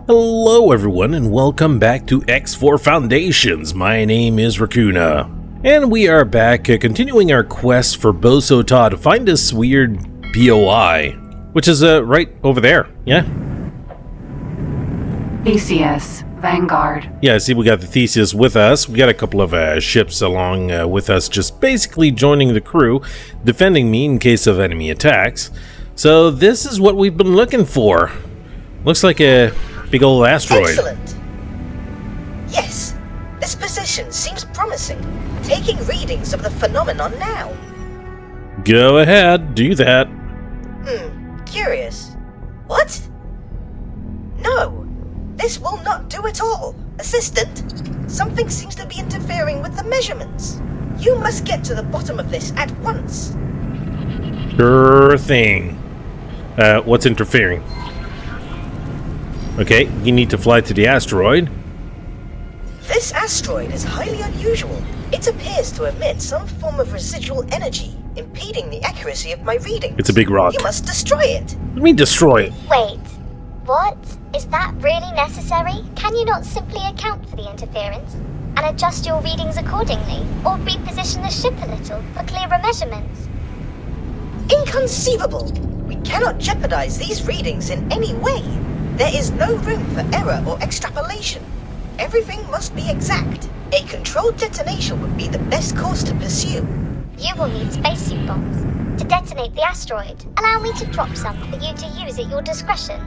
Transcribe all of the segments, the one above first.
Hello everyone and welcome back to X4 Foundations. My name is Rakoona. And we are back continuing our quest for Boso to find this weird POI, which is right over there, yeah? Theseus, Vanguard. Yeah, I see we got the Theseus with us. We got a couple of ships along with us, just basically joining the crew, defending me in case of enemy attacks. So this is what we've been looking for. Looks like a big old asteroid. Excellent. Yes, this position seems promising. Taking readings of the phenomenon now. Go ahead, do that. Curious. What? No, this will not do at all. Assistant, something seems to be interfering with the measurements. You must get to the bottom of this at once. Sure thing. What's interfering? Okay, you need to fly to the asteroid. This asteroid is highly unusual. It appears to emit some form of residual energy, impeding the accuracy of my readings. It's a big rock. You must destroy it. Let me destroy it. Wait, what? Is that really necessary? Can you not simply account for the interference and adjust your readings accordingly, or reposition the ship a little for clearer measurements? Inconceivable! We cannot jeopardize these readings in any way. There is no room for error or extrapolation. Everything must be exact. A controlled detonation would be the best course to pursue. You will need spacesuit bombs to detonate the asteroid. Allow me to drop some for you to use at your discretion.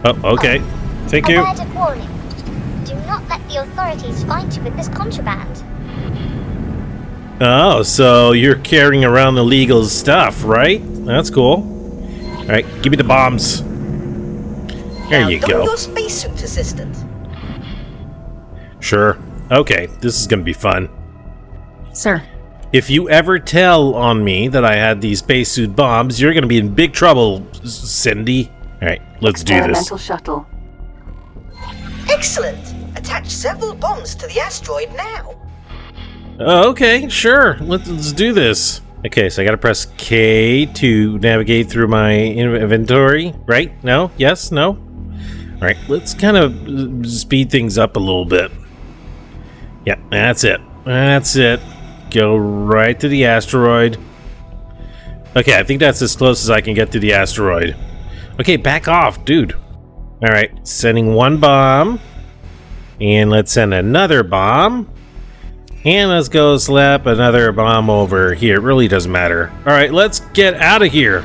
Oh, okay. Thank you. A word of warning. Do not let the authorities find you with this contraband. Oh, so you're carrying around illegal stuff, right? That's cool. Alright, give me the bombs. There Now you don go. your spacesuit, assistant. Sure. Okay, this is gonna be fun. Sir. If you ever tell on me that I had these spacesuit bombs, you're gonna be in big trouble, Cindy. Alright, let's do this. Experimental shuttle. Excellent! Attach several bombs to the asteroid now. Okay, sure. Let's do this. Okay, so I gotta press K to navigate through my inventory, right? No? Yes? No? Alright, let's kind of speed things up a little bit. Yeah, that's it. That's it. Go right to the asteroid. Okay, I think that's as close as I can get to the asteroid. Okay, back off, dude. Alright, sending one bomb. And let's send another bomb. And let's go slap another bomb over here. It really doesn't matter. Alright, let's get out of here.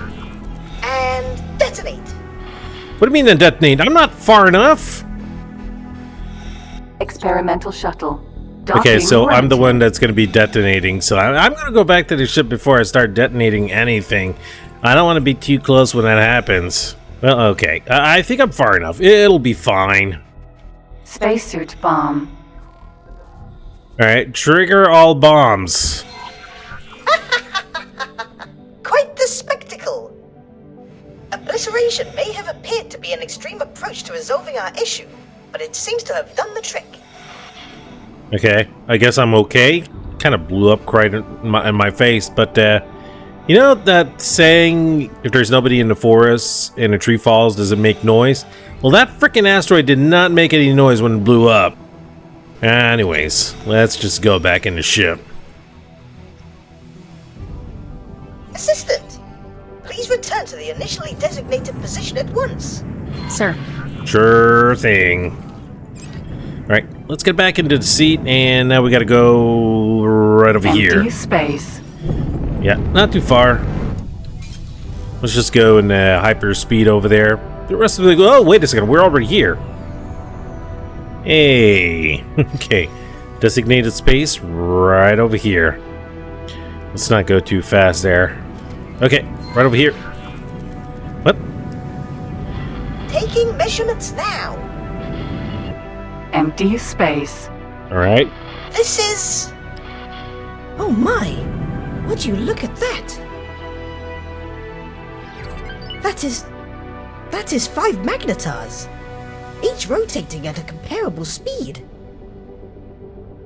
And detonate. What do you mean then detonate? I'm not far enough. Experimental shuttle. Okay, so Docking I'm the ready. one that's going to be detonating. So I'm going to go back to the ship before I start detonating anything. I don't want to be too close when that happens. Well, okay. I think I'm far enough. It'll be fine. Spacesuit bomb. Alright, trigger all bombs. Quite the spectacle. Obliteration may have appeared to be an extreme approach to resolving our issue, but it seems to have done the trick. Okay, I guess I'm okay. Kind of blew up right in my face, but you know that saying, if there's nobody in the forest and a tree falls, does it make noise? Well, that frickin' asteroid did not make any noise when it blew up. Anyways, let's just go back in the ship. Assistant, please return to the initially designated position at once. Sir. Sure thing. Alright, let's get back into the seat, and now we gotta go right over here. Empty space. Yeah, not too far. Let's just go in hyperspeed over there. The rest of the... Oh, wait a second. We're already here. Hey. Okay. Designated space right over here. Let's not go too fast there. Okay, right over here. What? Taking measurements now. Empty space. Alright. This is... Oh my! Would you look at that? That is 5 magnetars, each rotating at a comparable speed.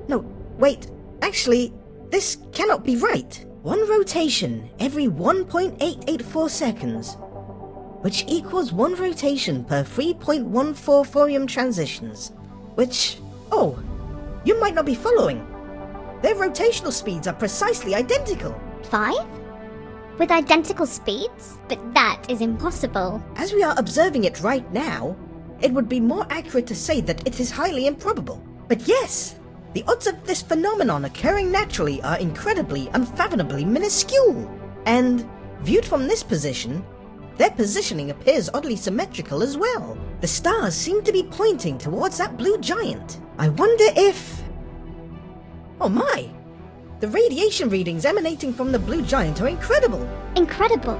No, wait, actually, this cannot be right. One rotation every 1.884 seconds. which equals 1 rotation per 3.14 thorium transitions, which... oh, you might not be following. Their rotational speeds are precisely identical. 5? With identical speeds? But that is impossible. As we are observing it right now, it would be more accurate to say that it is highly improbable. But yes, the odds of this phenomenon occurring naturally are incredibly, unfathomably minuscule. And, viewed from this position, their positioning appears oddly symmetrical as well. The stars seem to be pointing towards that blue giant. I wonder if... oh my! The radiation readings emanating from the blue giant are incredible. Incredible?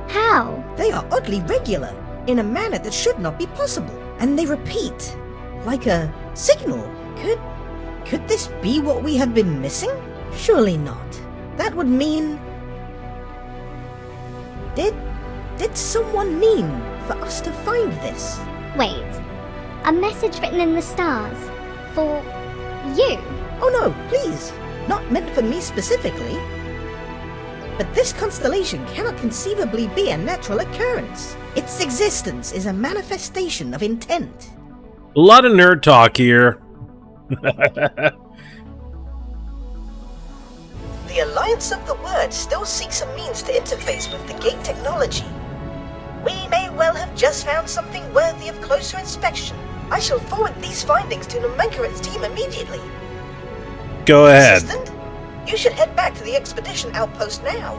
How? They are oddly regular, in a manner that should not be possible. And they repeat, like a signal. Could this be what we have been missing? Surely not. That would mean... Did someone mean for us to find this? Wait. A message written in the stars. For... you? Oh no, please. Not meant for me specifically. But this constellation cannot conceivably be a natural occurrence. Its existence is a manifestation of intent. A lot of nerd talk here. The Alliance of the Word still seeks a means to interface with the gate technology. We may well have just found something worthy of closer inspection. I shall forward these findings to Nutcracker's team immediately. Go ahead. Assistant, you should head back to the expedition outpost now.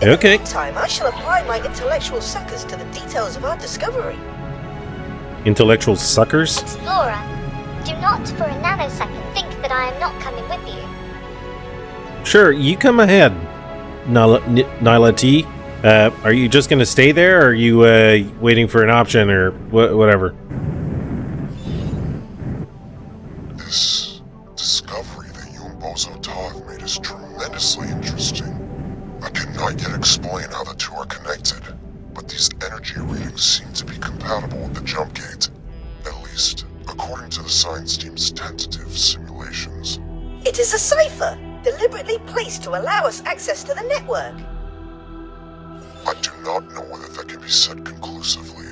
Okay. In the meantime, I shall apply my intellectual suckers to the details of our discovery. Intellectual suckers? Explorer, do not for a nanosecond think that I am not coming with you. Sure, you come ahead, Nyla T. Are you just gonna stay there, or are you waiting for an option, or whatever? This discovery that you and Boso have made is tremendously interesting. I cannot yet explain how the two are connected, but these energy readings seem to be compatible with the jump gate, at least according to the science team's tentative simulations. It is a cipher, deliberately placed to allow us access to the network. I do not know whether that can be said conclusively.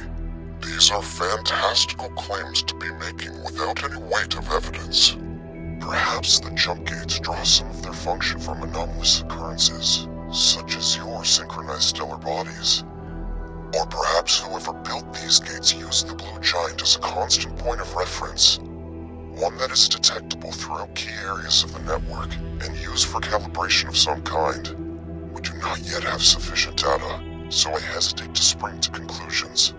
These are fantastical claims to be making without any weight of evidence. Perhaps the jump gates draw some of their function from anomalous occurrences, such as your synchronized stellar bodies. Or perhaps whoever built these gates used the blue giant as a constant point of reference, one that is detectable throughout key areas of the network and used for calibration of some kind. We do not yet have sufficient data, so I hesitate to spring to conclusions.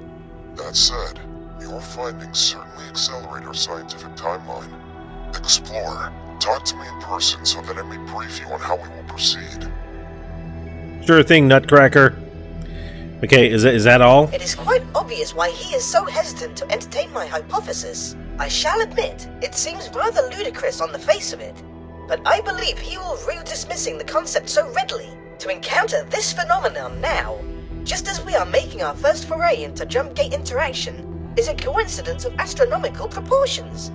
That said, your findings certainly accelerate our scientific timeline. Explorer, talk to me in person so that I may brief you on how we will proceed. Sure thing, Nutcracker. Okay, is that all? It is quite obvious why he is so hesitant to entertain my hypothesis. I shall admit, it seems rather ludicrous on the face of it, but I believe he will rue dismissing the concept so readily. To encounter this phenomenon now, just as we are making our first foray into jump gate interaction, is a coincidence of astronomical proportions.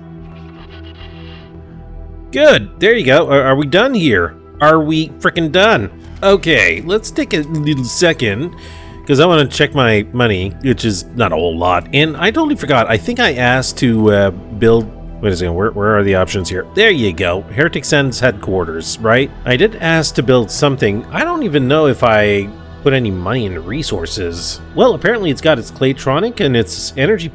Good. There you go. Are we done here? Are we frickin' done? Okay, let's take a little second, because I want to check my money, which is not a whole lot. And I totally forgot. I think I asked to build... Wait a second, where are the options here? There you go. Heretic Sen's headquarters, right? I did ask to build something. I don't even know if I put any money into resources. Well, apparently it's got its Claytronic and its energy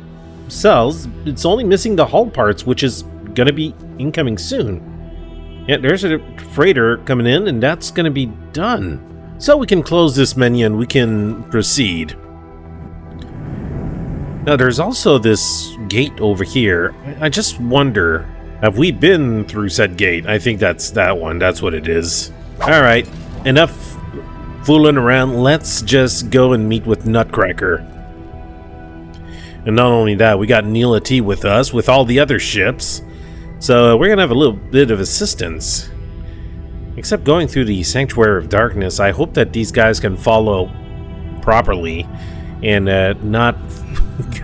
cells. It's only missing the hull parts, which is going to be incoming soon. Yeah, there's a freighter coming in, and that's going to be done. So we can close this menu and we can proceed. Now there's also this gate over here. I just wonder, have we been through said gate? I think that's that one. That's what it is. Alright, enough fooling around. Let's just go and meet with Nutcracker. And not only that, we got Neela T with us, with all the other ships. So we're gonna have a little bit of assistance. Except going through the Sanctuary of Darkness, I hope that these guys can follow properly and not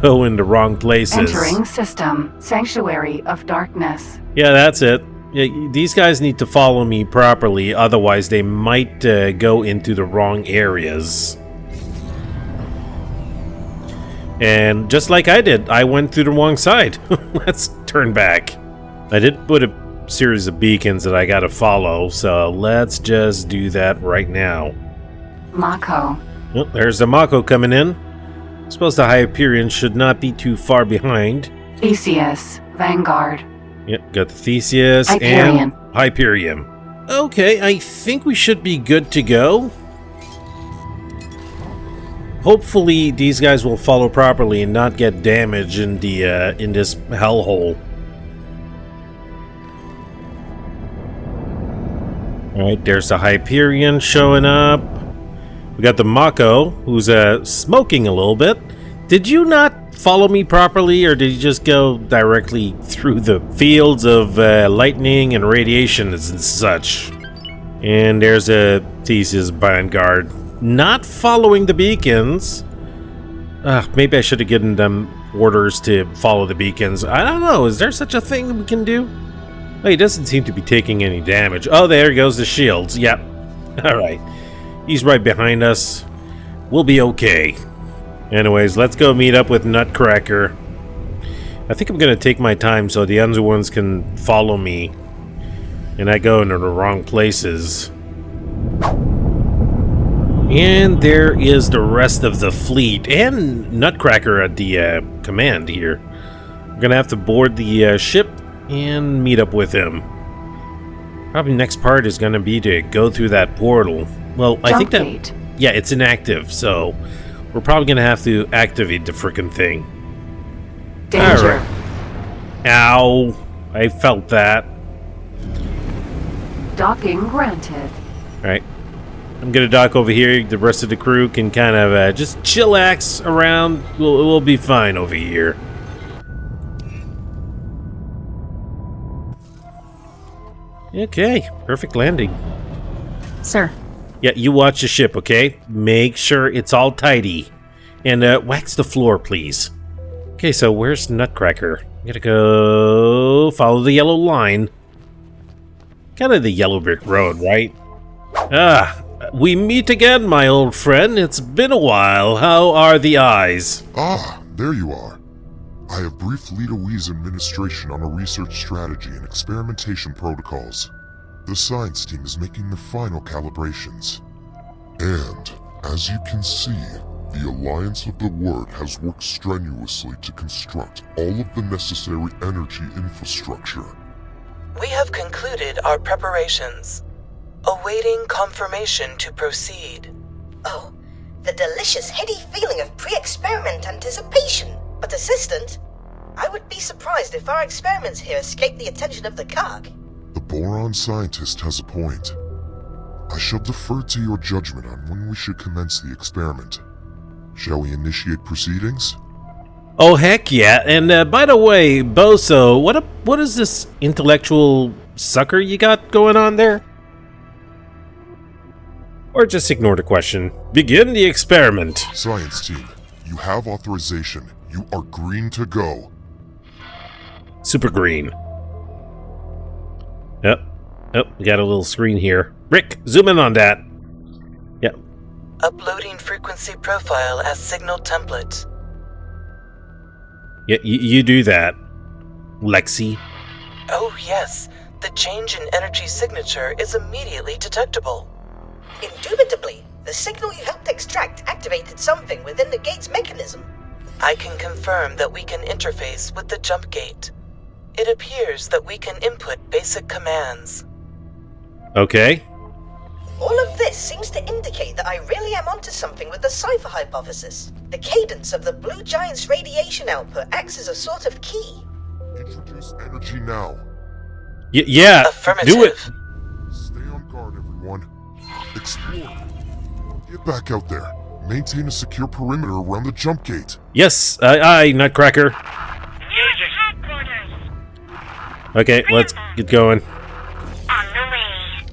go into wrong places. Entering system. Sanctuary of Darkness. Yeah, that's it. Yeah, these guys need to follow me properly, otherwise they might go into the wrong areas. And just like I did, I went through the wrong side. Let's turn back. I did put a series of beacons that I gotta follow, so let's just do that right now. Mako. Oh, there's the Mako coming in. I suppose the Hyperion should not be too far behind. Theseus. Vanguard. Yep, got the Theseus Hyperion. and Hyperion. Okay, I think we should be good to go. Hopefully these guys will follow properly and not get damaged in the in this hellhole. Alright, there's the Hyperion showing up. We got the Mako, who's smoking a little bit. Did you not follow me properly, or did you just go directly through the fields of lightning and radiation and such? And there's a Theseus Vanguard. Not following the beacons. Maybe I should have given them orders to follow the beacons. I don't know. Is there such a thing that we can do? Oh, he doesn't seem to be taking any damage. Oh, there goes the shields. Yep. Alright. He's right behind us. We'll be okay. Anyways, let's go meet up with Nutcracker. I think I'm going to take my time so the other ones can follow me. And I go into the wrong places. And there is the rest of the fleet and Nutcracker at the command here. We're gonna have to board the ship and meet up with him. Probably next part is gonna be to go through that portal. Well, I think that... Gate. Yeah, it's inactive, so we're probably gonna have to activate the frickin' thing. Danger. Alright. Ow. I felt that. Docking granted. Alright. I'm gonna dock over here. The rest of the crew can kind of just chillax around. We'll be fine over here. Okay, perfect landing. Sir. Yeah, you watch the ship, okay? Make sure it's all tidy. And wax the floor, please. Okay, so where's Nutcracker? I'm gonna go follow the yellow line. Kind of the yellow brick road, right? We meet again, my old friend. It's been a while. How are the eyes? Ah, there you are. I have briefed Lita Wee's administration on a research strategy and experimentation protocols. The science team is making the final calibrations. And, as you can see, the Alliance of the Word has worked strenuously to construct all of the necessary energy infrastructure. We have concluded our preparations, awaiting confirmation to proceed. Oh, the delicious heady feeling of pre-experiment anticipation. But Assistant, I would be surprised if our experiments here escape the attention of the Kha'ak. The Boron scientist has a point. I shall defer to your judgment on when we should commence the experiment. Shall we initiate proceedings? Oh, heck yeah. And by the way, Boso, what is this intellectual sucker you got going on there? Or just ignore the question. Begin the experiment. Science team, you have authorization. You are green to go. Super green. Yep. Oh, we got a little screen here. Rick, zoom in on that. Yep. Uploading frequency profile as signal template. Yeah, you do that, Lexi. Oh yes, the change in energy signature is immediately detectable. Indubitably, the signal you helped extract activated something within the gate's mechanism. I can confirm that we can interface with the jump gate. It appears that we can input basic commands. Okay. All of this seems to indicate that I really am onto something with the cipher hypothesis. The cadence of the blue giant's radiation output acts as a sort of key. Introduce energy now. Yeah, Affirmative. do it. Stay on guard, everyone. Explore. Get back out there. Maintain a secure perimeter around the jump gate. Yes, aye, Nutcracker. Using headquarters. Okay, let's get going. On the way.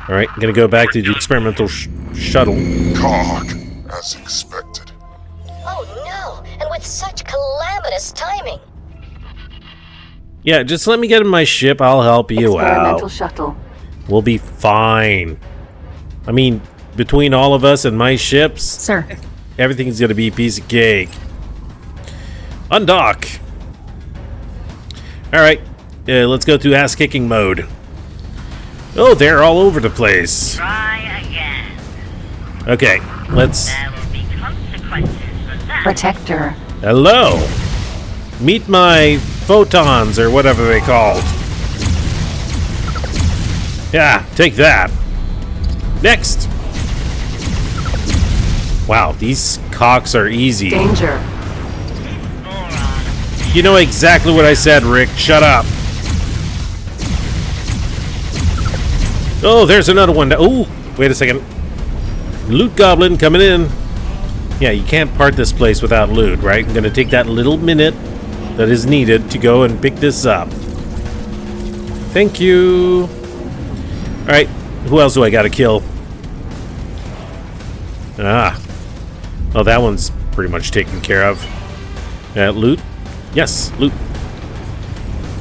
Alright, I'm gonna go back to the experimental shuttle. Kha'ak, as expected. Oh no, and with such calamitous timing. Yeah, just let me get in my ship, I'll help you Experimental out. shuttle. We'll be fine. I mean, between all of us and my ships, Sir. everything's gonna be a piece of cake. Undock. Alright, let's go to ass-kicking mode. Oh, they're all over the place. Try again. Okay, let's... There will be consequences for that. Protector. Hello! Meet my photons, or whatever they called. Yeah, take that. Next! Wow, these cocks are easy. Danger. Boron. You know exactly what I said, Rick. Shut up. Oh, there's another one. Oh, wait a second. Loot goblin coming in. Yeah, you can't part this place without loot, right? I'm gonna take that little minute that is needed to go and pick this up. Thank you. Alright, who else do I gotta kill? Ah. Oh, that one's pretty much taken care of. Loot? Yes, loot.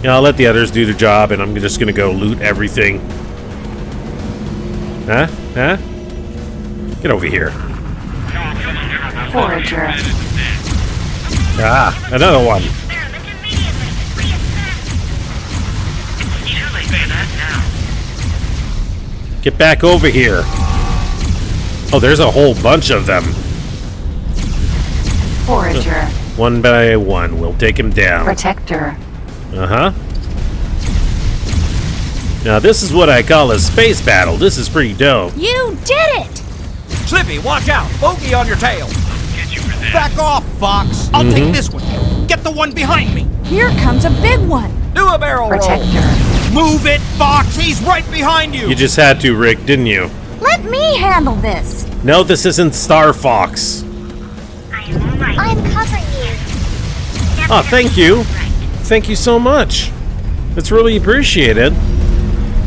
Yeah, I'll let the others do the job, and I'm just gonna go loot everything. Huh? Huh? Get over here. Forager. Ah, another one. Too late for that now. Get back over here. Oh, there's a whole bunch of them. Forager. One by one, we'll take him down. Protector. Uh-huh. Now, this is what I call a space battle. This is pretty dope. You did it! Slippy, watch out! Bogey on your tail! Get you for that. Back off, Fox! I'll take this one. Get the one behind me! Here comes a big one. Do a barrel Protector. roll! Move it, Fox! He's right behind you! You just had to, Rick, didn't you? Let me handle this. No, this isn't Star Fox. I'm right. I'm covering you. Oh, thank you. Thank you so much. It's really appreciated.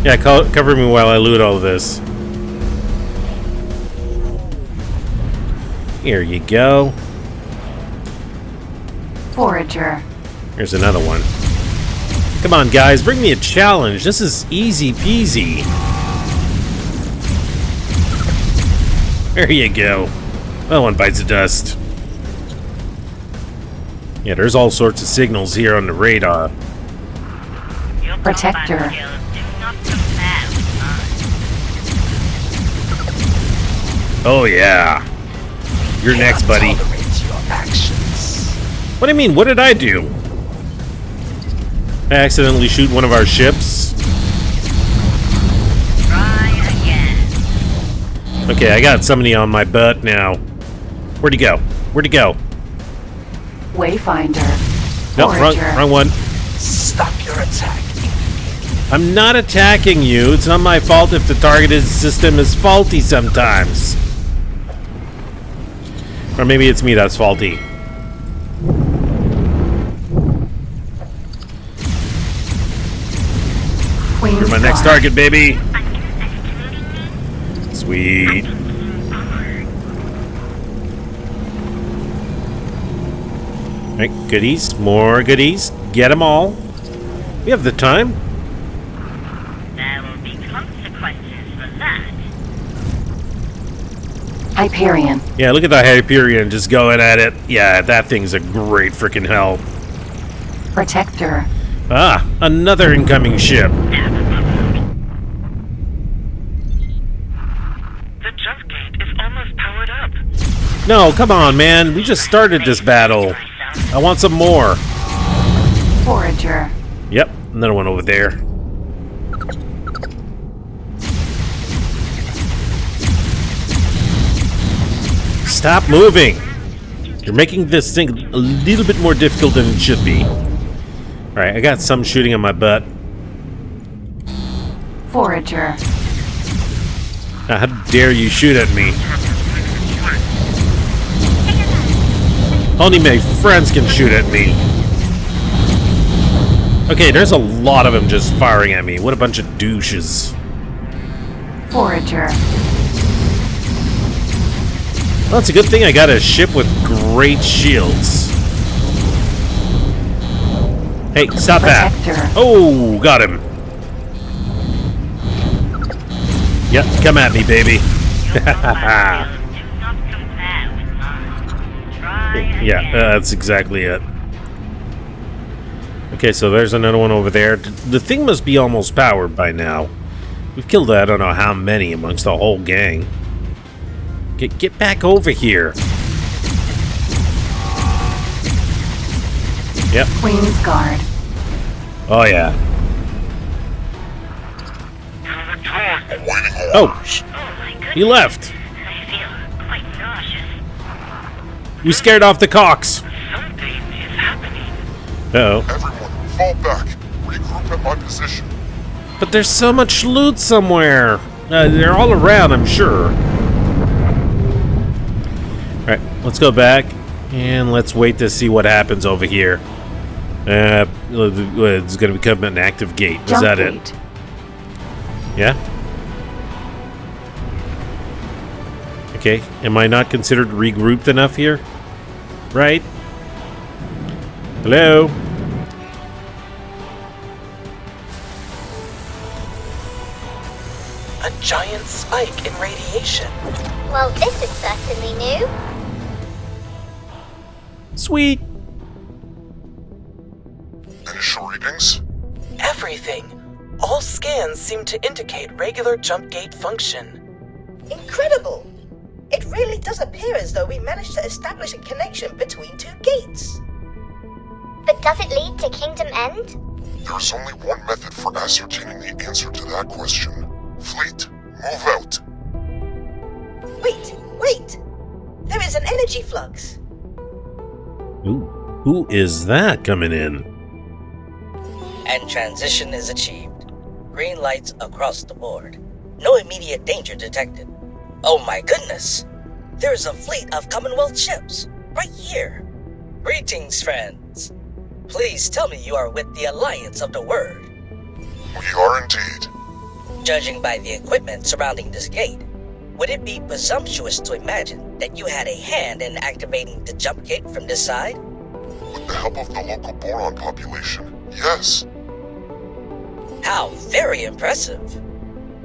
Yeah, cover me while I loot all of this. Here you go. Forager. Here's another one. Come on, guys, bring me a challenge. This is easy peasy. There you go. That one bites the dust. Yeah, there's all sorts of signals here on the radar. Your Protector. combat skills do not compare with mine. Oh, yeah. You're next, buddy. Tolerate your actions. What do you mean? What did I do? I accidentally shoot one of our ships? Try again. Okay, I got somebody on my butt now. Where'd he go? Where'd he go? Wayfinder. Nope, Forager. wrong one. Stop your attack. I'm not attacking you. It's not my fault if the targeted system is faulty sometimes. Or maybe it's me that's faulty. Queen's You're my next Guard. target, baby. Sweet. Right, goodies. More goodies. Get them all. We have the time. There will be consequences for that. Hyperion. Yeah, look at the Hyperion just going at it. Yeah, that thing's a great freaking help. Protector. Ah, another incoming ship. The jump gate is almost powered up. No, come on, man. We just started this battle. I want some more. Forager. Yep, another one over there. Stop moving. You're making this thing a little bit more difficult than it should be. Alright, I got some shooting on my butt. Forager. How dare you shoot at me? Only my friends can shoot at me. Okay, there's a lot of them just firing at me. What a bunch of douches. Forager. Well, it's a good thing I got a ship with great shields. Hey, stop that. Protector. Oh, got him. Yep, come at me, baby. Do not compare with mine. Try Yeah, again. that's exactly it. Okay, so there's another one over there. The thing must be almost powered by now. We've killed I don't know how many amongst the whole gang. Get back over here. Yep. Queen's Guard. Oh, yeah. Awaiting Oh, orders. my goodness. he left. I feel quite nauseous. We scared off the cocks. Something is happening. Uh-oh. Everyone, fall back. Regroup at my position. But there's so much loot somewhere. They're all around, I'm sure. Alright, let's go back. And let's wait to see what happens over here. It's going to become an active gate. Is Jump that gate. it? Yeah? Okay, am I not considered regrouped enough here? Right? Hello? A giant spike in radiation. Well, this is certainly new. Sweet. Initial readings? Everything. All scans seem to indicate regular jump gate function. Incredible! It really does appear as though we managed to establish a connection between two gates. But does it lead to Kingdom End? There is only one method for ascertaining the answer to that question. Fleet, move out. Wait! There is an energy flux. Ooh, who is that coming in? And transition is achieved. Green lights across the board. No immediate danger detected. Oh my goodness! There's a fleet of Commonwealth ships, right here. Greetings, friends. Please tell me you are with the Alliance of the Word. We are indeed. Judging by the equipment surrounding this gate, would it be presumptuous to imagine that you had a hand in activating the jump gate from this side? With the help of the local Boron population, yes. How very impressive.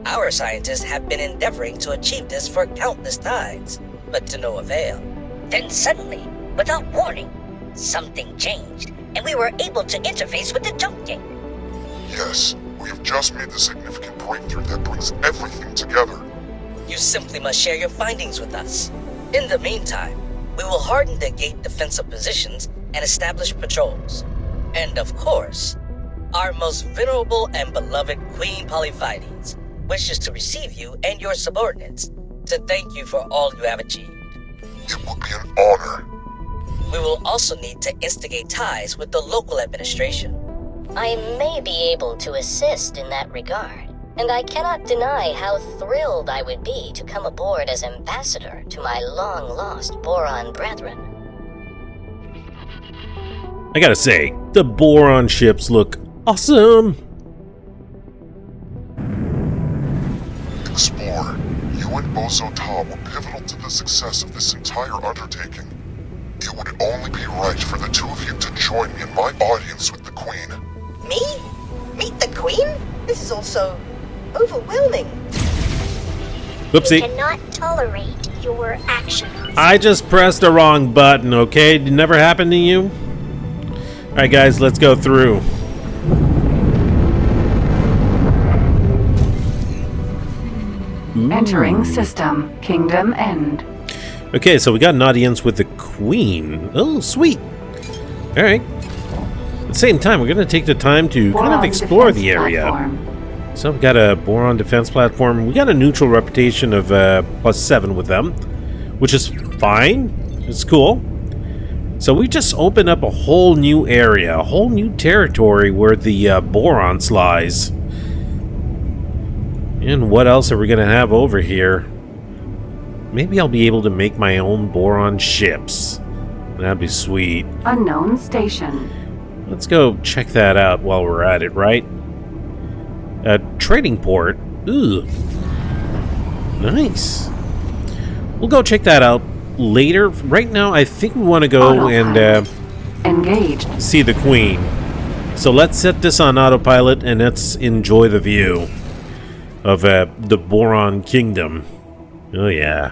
Our scientists have been endeavoring to achieve this for countless times, but to no avail. Then suddenly, without warning, something changed, and we were able to interface with the jump gate. Yes, we have just made the significant breakthrough that brings everything together. You simply must share your findings with us. In the meantime, we will harden the gate defensive positions and establish patrols. And of course, our most venerable and beloved Queen Polyphides wishes to receive you and your subordinates to thank you for all you have achieved. It would be an honor. We will also need to instigate ties with the local administration. I may be able to assist in that regard, and I cannot deny how thrilled I would be to come aboard as ambassador to my long-lost Boron brethren. I gotta say, the Boron ships look awesome. Explorer, you and Boso were pivotal to the success of this entire undertaking. It would only be right for the two of you to join me in my audience with the Queen. Me? Meet the Queen? This is also overwhelming. Whoopsie. We cannot tolerate your actions. I just pressed the wrong button, okay? It never happened to you? Alright guys, let's go through. Entering system. Kingdom End. Okay, so we got an audience with the Queen. Oh, sweet. Alright. At the same time, we're going to take the time to kind of Boron explore defense the area. platform. So we've got a Boron defense platform. We got a neutral reputation of +7 with them, which is fine. It's cool. So we just opened up a whole new area, a whole new territory where the Boron lies. And what else are we going to have over here? Maybe I'll be able to make my own Boron ships. That'd be sweet. Unknown station. Let's go check that out while we're at it, right? A trading port. Ooh. Nice. We'll go check that out later. Right now, I think we want to go and Engaged. see the Queen. So let's set this on autopilot and let's enjoy the view of the Boron Kingdom. Oh, yeah.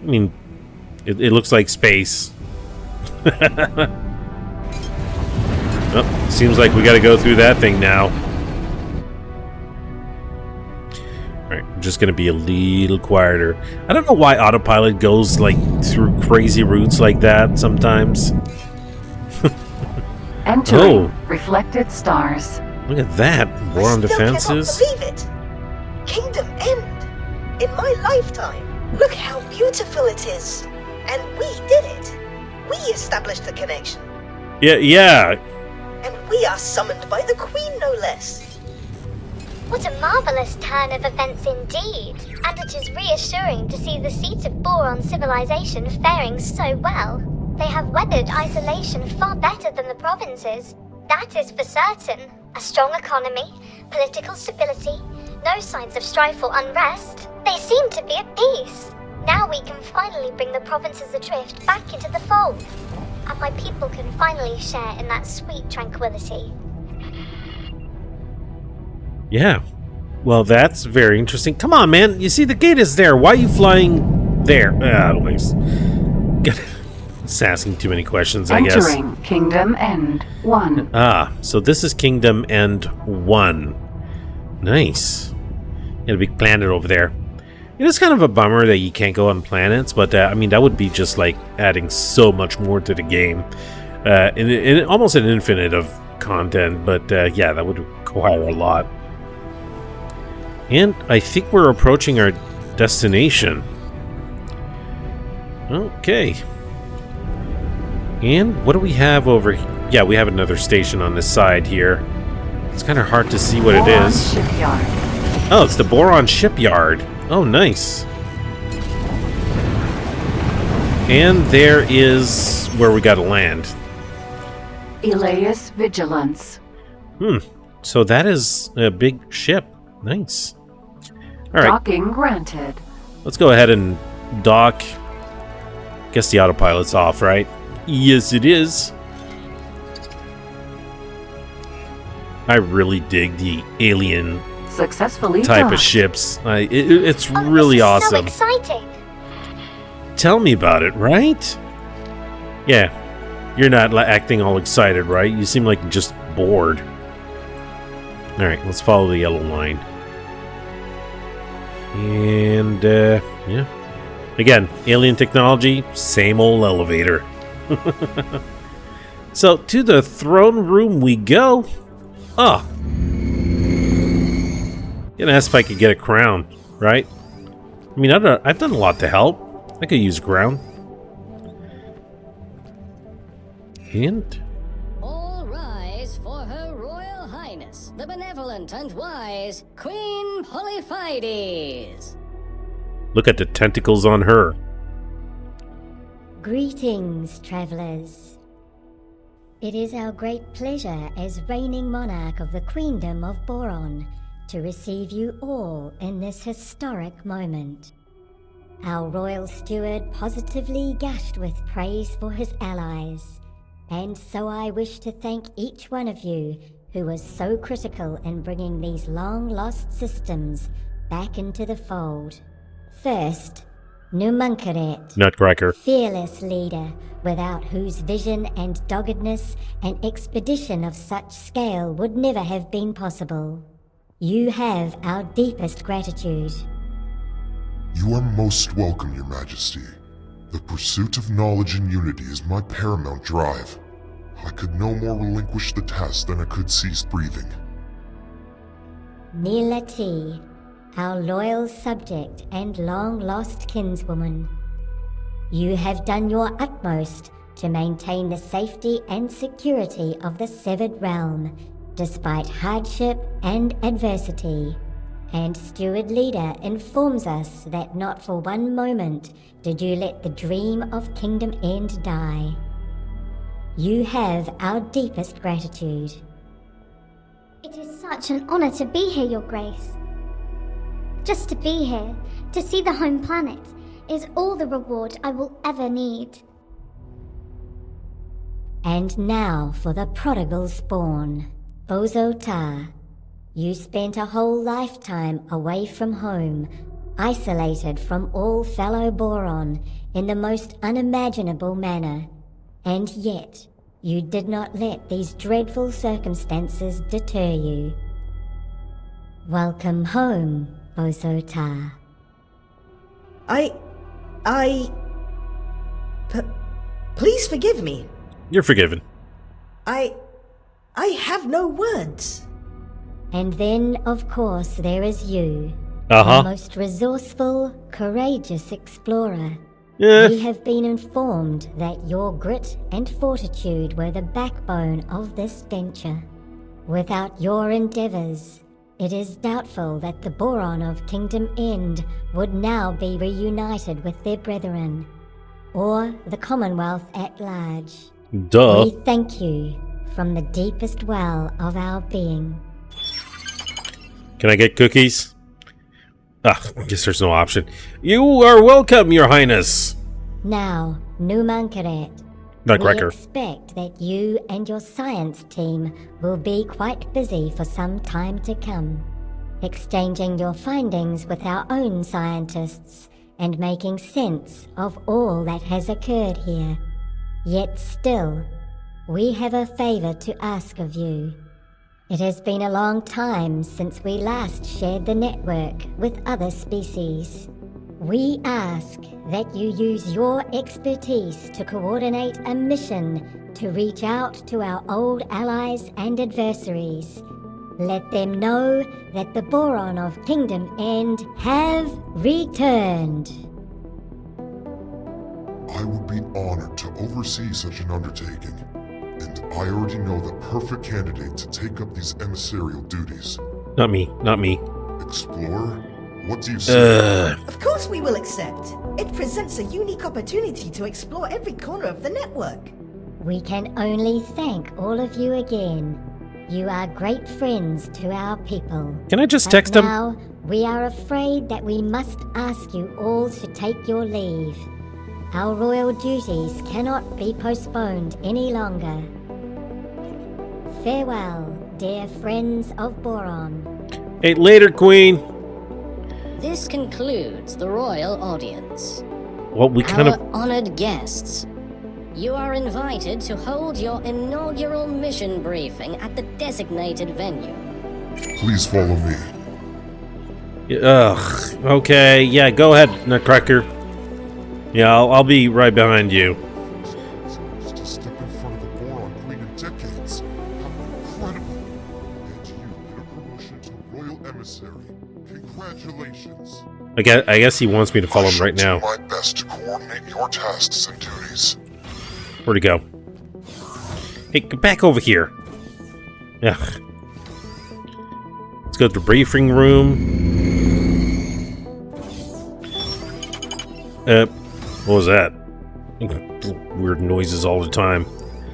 I mean, it looks like space. Oh, seems like we gotta go through that thing now. Alright, I'm just gonna be a little quieter. I don't know why autopilot goes like through crazy routes like that sometimes. Entering reflected stars. Look at that. Boron defenses. I still cannot believe it. Kingdom End. In my lifetime. Look how beautiful it is. And we did it. We established the connection. Yeah. And we are summoned by the Queen, no less. What a marvelous turn of events indeed. And it is reassuring to see the seat of Boron civilization faring so well. They have weathered isolation far better than the provinces. That is for certain. A strong economy, political stability, no signs of strife or unrest. They seem to be at peace. Now we can finally bring the provinces adrift back into the fold. And my people can finally share in that sweet tranquility. Yeah. Well, that's very interesting. Come on, man. You see, the gate is there. Why are you flying there? Anyways. It's asking too many questions, I guess. Entering Kingdom End 1. So this is Kingdom End 1. Nice. Got a big planet over there. It is kind of a bummer that you can't go on planets, but I mean, that would be just like adding so much more to the game. In almost an infinite of content, but yeah, that would require a lot. And I think we're approaching our destination. Okay. And what do we have over here? Yeah, we have another station on this side here. It's kind of hard to see what it is. Shipyard. Oh, it's the Boron shipyard. Oh, nice. And there is where we gotta land. Elias Vigilance. So that is a big ship. Nice. Alright. Docking granted. Let's go ahead and dock. Guess the autopilot's off, right? Yes, it is. I really dig the alien Successfully type docked. of ships. It's really this is awesome. So exciting. Tell me about it, right? Yeah. You're not acting all excited, right? You seem like you're just bored. Alright, let's follow the yellow line. And, yeah. Again, alien technology, same old elevator. So, to the throne room we go. Oh. Gonna ask if I could get a crown, right? I mean, I've done a lot to help. I could use a crown. And All rise for Her Royal Highness, the benevolent and wise Queen Polyphides. look at the tentacles on her. Greetings, travelers. It is our great pleasure as reigning monarch of the Queendom of Boron to receive you all in this historic moment. Our royal steward positively gushed with praise for his allies, and so I wish to thank each one of you who was so critical in bringing these long-lost systems back into the fold. First, Nutcracker. fearless leader, without whose vision and doggedness an expedition of such scale would never have been possible. You have our deepest gratitude. You are most welcome, Your Majesty. The pursuit of knowledge and unity is my paramount drive. I could no more relinquish the task than I could cease breathing. Nila T, our loyal subject and long-lost kinswoman. You have done your utmost to maintain the safety and security of the severed realm, despite hardship and adversity. And Steward Leader informs us that not for one moment did you let the dream of Kingdom End die. You have our deepest gratitude. It is such an honor to be here, Your Grace. Just to be here, to see the home planet, is all the reward I will ever need. And now for the prodigal spawn, Boso Ta. You spent a whole lifetime away from home, isolated from all fellow Boron in the most unimaginable manner. And yet, you did not let these dreadful circumstances deter you. Welcome home, Boso Ta. Please forgive me. You're forgiven. I have no words. And then, of course, there is you. Uh-huh. The most resourceful, courageous explorer. Yeah. We have been informed that your grit and fortitude were the backbone of this venture. Without your endeavors, it is doubtful that the Boron of Kingdom End would now be reunited with their brethren, or the Commonwealth at large. Duh. We thank you from the deepest well of our being. Can I get cookies? I guess there's no option. You are welcome, Your Highness. Now, Nutcracker. Nutcracker. We expect that you and your science team will be quite busy for some time to come, exchanging your findings with our own scientists and making sense of all that has occurred here. Yet still, we have a favor to ask of you. It has been a long time since we last shared the network with other species. We ask that you use your expertise to coordinate a mission to reach out to our old allies and adversaries. Let them know that the Boron of Kingdom End have returned. I would be honored to oversee such an undertaking, and I already know the perfect candidate to take up these emissarial duties. Not me, not me. Explorer? What do you say? Of course we will accept. It presents a unique opportunity to explore every corner of the network. We can only thank all of you again. You are great friends to our people. Can I just But text him? now, we are afraid that we must ask you all to take your leave. Our royal duties cannot be postponed any longer. Farewell, dear friends of Boron. Hey, later, Queen. This concludes the royal audience. Well, we kind Our of... honored guests, you are invited to hold your inaugural mission briefing at the designated venue. Please follow me. Ugh. Okay, yeah, go ahead, Nutcracker. Yeah, I'll be right behind you. To step in front of the Boron Queen in decades. How incredible! And you get a promotion to Royal Emissary. Congratulations. I guess he wants me to follow him right now. I shall do my best to coordinate your tasks and duties. Where'd he go? Hey, get back over here. Ugh. Let's go to the briefing room. What was that? Weird noises all the time.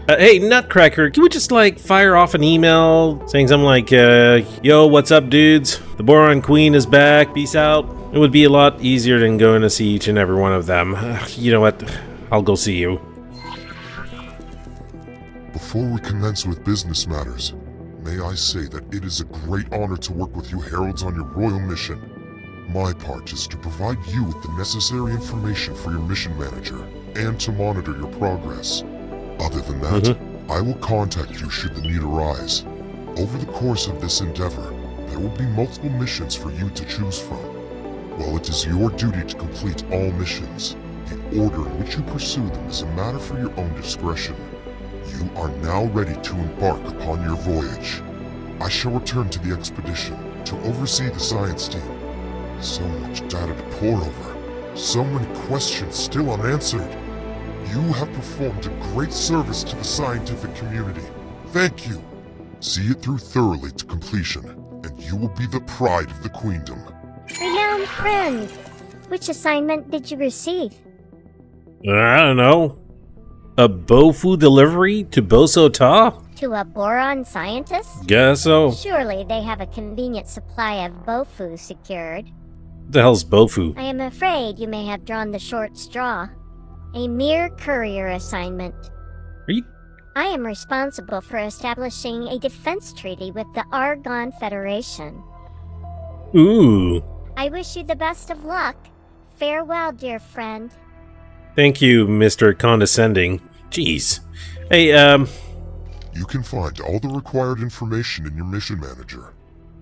Hey, Nutcracker, can we just, like, fire off an email saying something like, yo, what's up, dudes? The Boron Queen is back. Peace out. It would be a lot easier than going to see each and every one of them. You know what? I'll go see you. Before we commence with business matters, may I say that it is a great honor to work with you heralds on your royal mission. My part is to provide you with the necessary information for your mission manager, and to monitor your progress. Other than that, I will contact you should the need arise. Over the course of this endeavor, there will be multiple missions for you to choose from. While it is your duty to complete all missions, the order in which you pursue them is a matter for your own discretion. You are now ready to embark upon your voyage. I shall return to the expedition to oversee the science team. So much data to pore over. So many questions still unanswered. You have performed a great service to the scientific community. Thank you. See it through thoroughly to completion, and you will be the pride of the Queendom. Renowned friend, which assignment did you receive? I don't know. A Bofu delivery to Boso Ta? To a Boron scientist? Guess so. Surely they have a convenient supply of Bofu secured. What the hell's Bofu? I am afraid you may have drawn the short straw. A mere courier assignment. Are you... I am responsible for establishing a defense treaty with the Argon Federation. Ooh. I wish you the best of luck. Farewell, dear friend. Thank you, Mr. Condescending. Jeez. Hey, You can find all the required information in your mission manager.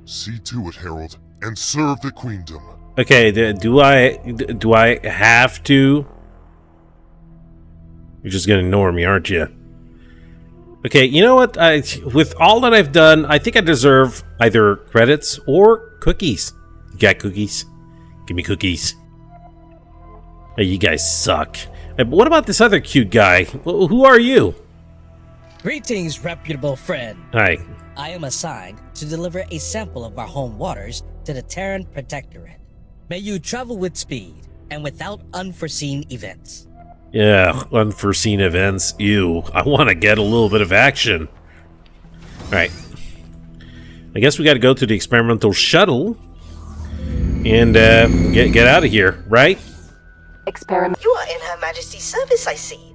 See to it, Herald, and serve the Queendom. okay, do I have to? You're just gonna ignore me, aren't you? Okay, you know what? With all that I've done, I think I deserve either credits or cookies. You got cookies? Give me cookies. Hey, you guys suck. Hey, but what about this other cute guy? Who are you? Greetings, reputable friend. Hi. I am assigned to deliver a sample of our home waters to the Terran Protectorate. May you travel with speed and without unforeseen events. Yeah, unforeseen events. Ew. I want to get a little bit of action. Alright. I guess we got to go to the experimental shuttle and get out of here, right? Experiment. You are in Her Majesty's service, I see.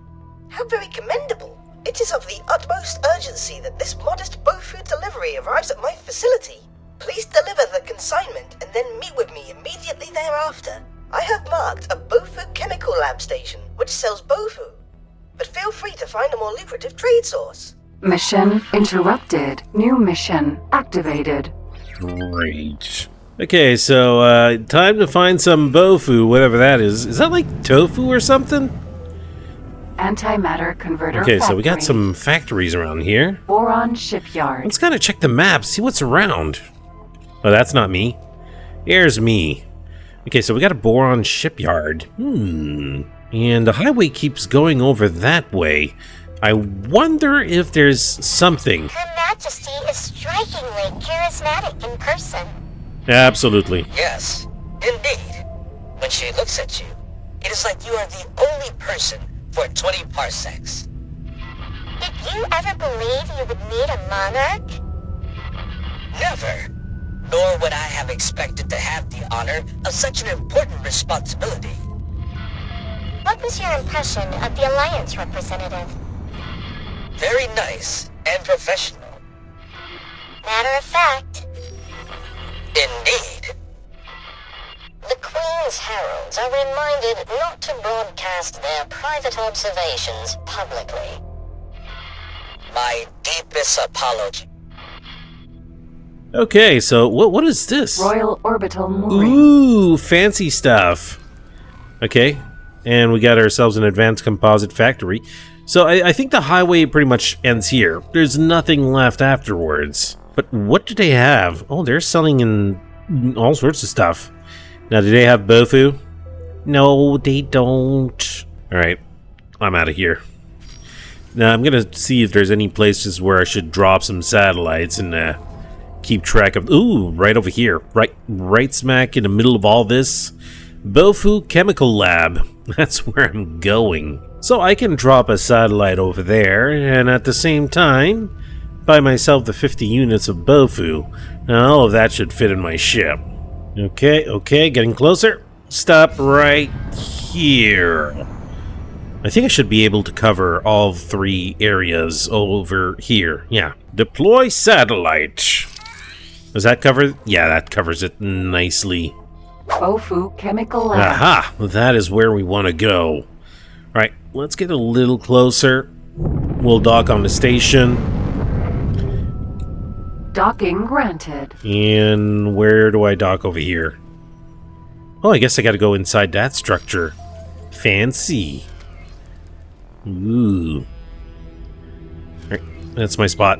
How very commendable. It is of the utmost urgency that this modest Bofu delivery arrives at my facility. Please deliver the consignment and then meet with me immediately thereafter. I have marked a Bofu chemical lab station, which sells Bofu. But feel free to find a more lucrative trade source. Mission interrupted. New mission activated. Great. Okay, so, time to find some Bofu, whatever that is. Is that like tofu or something? Antimatter converter Okay, factory. so we got some factories around here. Boron shipyard. Let's kind of check the map, see what's around. Oh, that's not me. Here's me. Okay, so we got a Boron shipyard. And the highway keeps going over that way. I wonder if there's something. Her Majesty is strikingly charismatic in person. Absolutely. Yes, indeed. When she looks at you, it is like you are the only person for 20 parsecs. Did you ever believe you would meet a monarch? Never. Nor would I have expected to have the honor of such an important responsibility. What was your impression of the Alliance representative? Very nice and professional. Matter of fact. Indeed. The Queen's heralds are reminded not to broadcast their private observations publicly. My deepest apology. Okay, so what is this? Royal orbital mooring. Ooh, fancy stuff. Okay, and we got ourselves an advanced composite factory. So I think the highway pretty much ends here. There's nothing left afterwards. But what do they have? Oh, they're selling in all sorts of stuff. Now, do they have Bofu? No, they don't. Alright, I'm out of here. Now, I'm gonna see if there's any places where I should drop some satellites and keep track of... Ooh, right over here. Right smack in the middle of all this. Bofu Chemical Lab. That's where I'm going. So I can drop a satellite over there, and at the same time, buy myself the 50 units of Bofu. Now, all of that should fit in my ship. Okay, getting closer. Stop right here. I think I should be able to cover all 3 areas over here. Yeah. Deploy satellite. Does that cover? Yeah, that covers it nicely. Bofu chemical lab. Aha! That is where we want to go. Alright, let's get a little closer. We'll dock on the station. Docking granted. And where do I dock over here? Oh, I guess I gotta go inside that structure. Fancy. Ooh. Alright, that's my spot.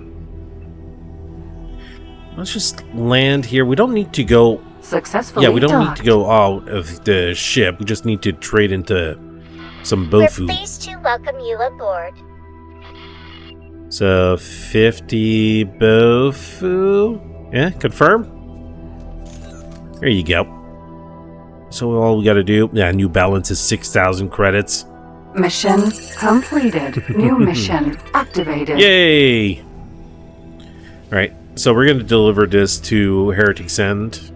Let's just land here. We don't need to go... Successfully Yeah, we don't need docked. to go out of the ship. We just need to trade into some Bofu. We're pleased to welcome you aboard. So, 50 Bofu. Yeah, confirm. There you go. So all we gotta do... Yeah, new balance is 6,000 credits. Mission completed. New mission activated. Yay! Alright, so we're gonna deliver this to Heretic's End.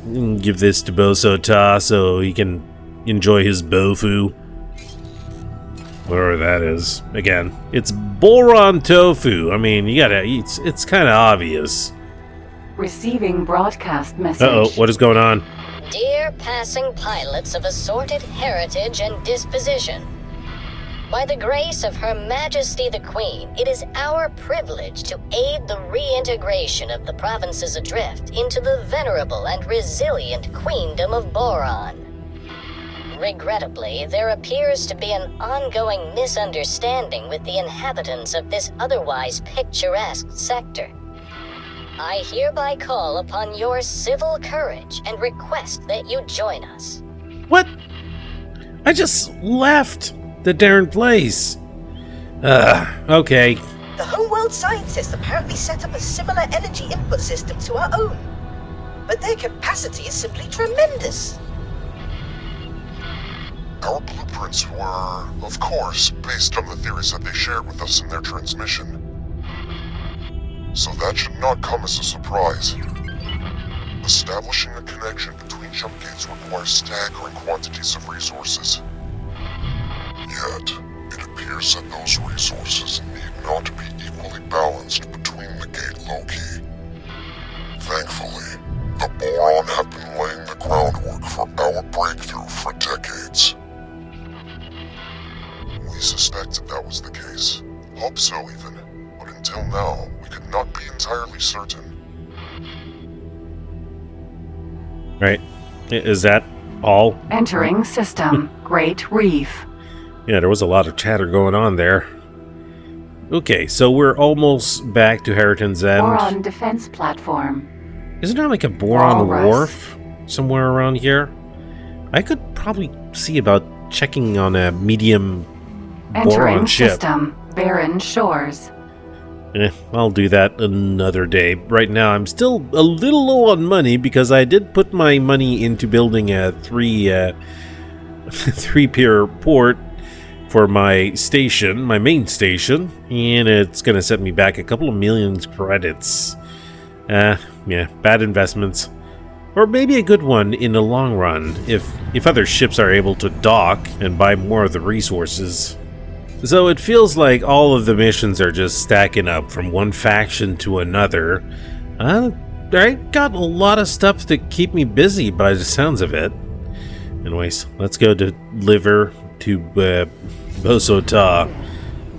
And give this to Boso Ta so he can enjoy his Bofu. Whatever that is. Again, it's Boron Tofu. I mean, you gotta... It's kind of obvious. Receiving broadcast message. Uh-oh, what is going on? Dear passing pilots of assorted heritage and disposition, By the grace of Her Majesty the Queen, it is our privilege to aid the reintegration of the provinces adrift into the venerable and resilient Queendom of Boron. Regrettably, there appears to be an ongoing misunderstanding with the inhabitants of this otherwise picturesque sector. I hereby call upon your civil courage and request that you join us. What? I just left the darn place. Okay. The homeworld scientists apparently set up a similar energy input system to our own. But their capacity is simply tremendous. Our blueprints were, of course, based on the theories that they shared with us in their transmission. So that should not come as a surprise. Establishing a connection between jump gates requires staggering quantities of resources. Yet, it appears that those resources need not be equally balanced between the gate loci. Thankfully, the Boron have been laying the groundwork for our breakthrough for decades. We suspected that was the case. Hope so even, but until now, we could not be entirely certain. Right. Is that all? Entering system. Great Reef. Yeah, there was a lot of chatter going on there. Okay, so we're almost back to Harriton's End. Boron defense platform. Isn't there like a Boron Walrus. wharf somewhere around here? I could probably see about checking on a medium Entering Boron ship. system. Barren Shores. I'll do that another day. Right now, I'm still a little low on money because I did put my money into building a three-pier port for my station, my main station, and it's going to set me back a couple of million credits. Yeah, bad investments. Or maybe a good one in the long run, if other ships are able to dock and buy more of the resources. So it feels like all of the missions are just stacking up from one faction to another. I got a lot of stuff to keep me busy by the sounds of it. Anyways, let's go deliver to Boso Ta.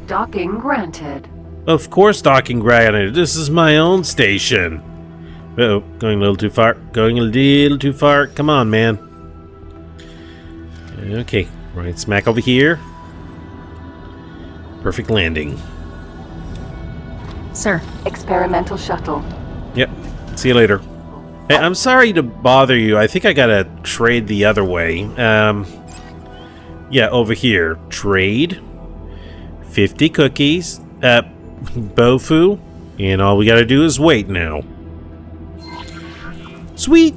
Docking granted. Of course docking granted. This is my own station. Uh-oh, going a little too far. Going a little too far. Come on, man. Okay, right smack over here. Perfect landing. Sir. Experimental shuttle. Yep. See you later. Hey, I'm sorry to bother you. I think I gotta trade the other way. Yeah, over here. Trade. 50 cookies. Bofu. And all we gotta do is wait now. Sweet!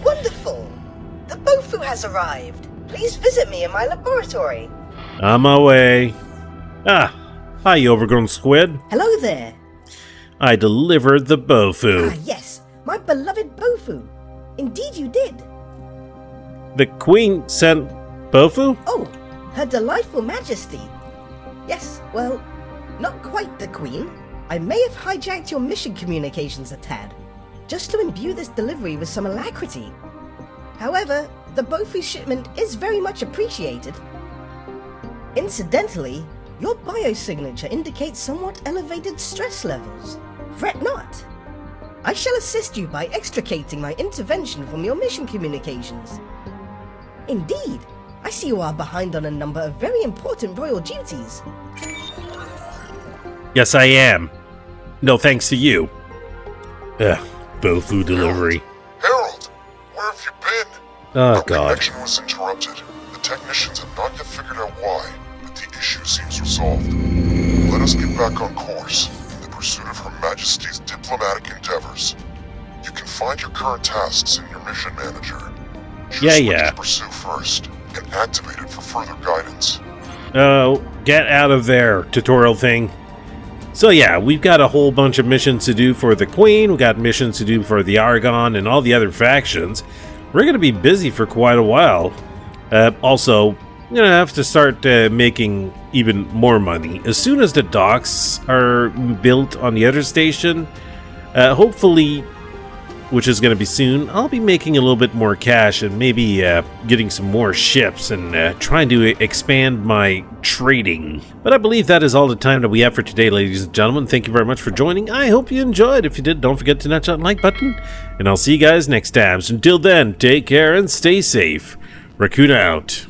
Wonderful! The Bofu has arrived. Please visit me in my laboratory. On my way. Ah, hi, you overgrown squid. Hello there. I delivered the Bofu. Ah, yes, my beloved Bofu. Indeed you did. The Queen sent Bofu? Oh, Her Delightful Majesty. Yes, well, not quite the Queen. I may have hijacked your mission communications a tad, just to imbue this delivery with some alacrity. However, the Bofu shipment is very much appreciated. Incidentally, your biosignature indicates somewhat elevated stress levels. Fret not. I shall assist you by extricating my intervention from your mission communications. Indeed, I see you are behind on a number of very important royal duties. Yes, I am. No thanks to you. Bofu delivery. Harold, where have you been? Oh, Our God. connection was interrupted. The technicians have not yet figured out why, but the issue seems resolved. Let us get back on course in the pursuit of Her Majesty's diplomatic endeavors. You can find your current tasks in your mission manager. Choose which to pursue first, and activate it for further guidance. Oh, get out of there, tutorial thing. So yeah, we've got a whole bunch of missions to do for the Queen, we've got missions to do for the Argon and all the other factions. We're going to be busy for quite a while. Also, I'm going to have to start making even more money. As soon as the docks are built on the other station, hopefully which is going to be soon, I'll be making a little bit more cash and maybe getting some more ships and trying to expand my trading. But I believe that is all the time that we have for today, ladies and gentlemen. Thank you very much for joining. I hope you enjoyed. If you did, don't forget to nudge that like button, and I'll see you guys next time. So until then, take care and stay safe. Rakoona out.